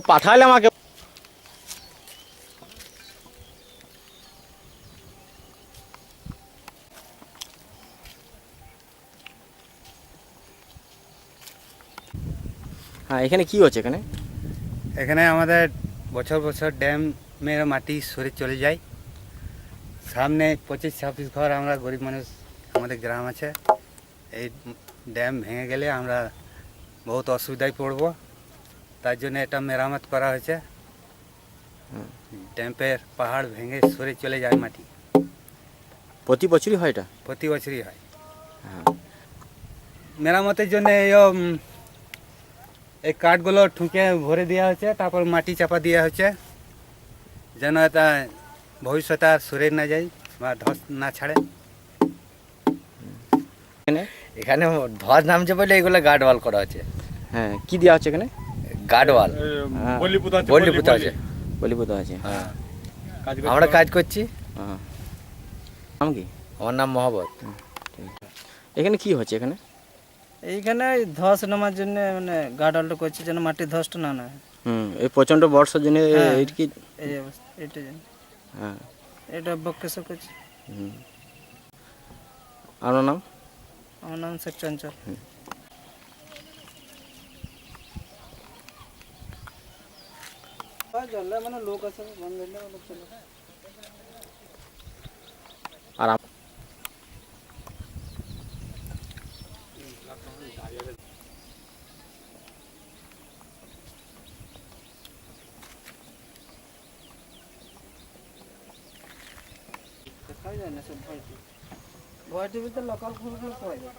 পাঠালে আমাকে। হ্যাঁ, এখানে কি হচ্ছে এখানে? এখানে আমাদের বছর বছর ড্যামের মাটি সরে চলে যায়। সামনে 25-26 ঘর আমরা গরিব মানুষ আমাদের গ্রাম আছে। এই ড্যাম ভেঙে গেলে আমরা বহুত অসুবিধায় পড়ব। তার জন্য এটা মেরামত করা হয়েছে। ড্যামের পাহাড় ভেঙে সরে চলে যায় মাটি। প্রতি বছরই হয় এটা? প্রতি বছরই হয়। হ্যাঁ। মেরামতের জন্য এই কাঠগুলো ঠুকে ভরে দেওয়া হচ্ছে, তারপর মাটি চাপা দেওয়া হচ্ছে, যেন এটা ভবিষ্যতে আর সরে না যায় বা ধস না ছাড়ে। এখানে এখানে ধস নামছে বলে এগুলো গার্ড ওয়াল করা হচ্ছে। হ্যাঁ, কি দেওয়া হচ্ছে এখানে? গার্ড ওয়াল হ্যাঁ, বলি পোতা আছে। বলিপুত আছে। হ্যাঁ, আমরা কাজ করছি। হ্যাঁ। নাম কি? আমার নাম মহব্বত। এখানে কি হচ্ছে এখানে? এইখানে ধস নামার জন্য মানে গার্ডওয়ালটা করছে যেন মাটির ধসটা না নয়। এই প্রচণ্ড বর্ষার জন্য হ্যাঁ। এটা কি? এই অবস্থা এটা জন্য হ্যাঁ। এটা বক্কেশর করছে। আপনার নাম? আমার নাম শেখ চঞ্চল। মানে লোক আছে আর দেখা যায় না সব ভয় টিভি, ভয় টিভিতে লোকাল খবর পাওয়া যায়।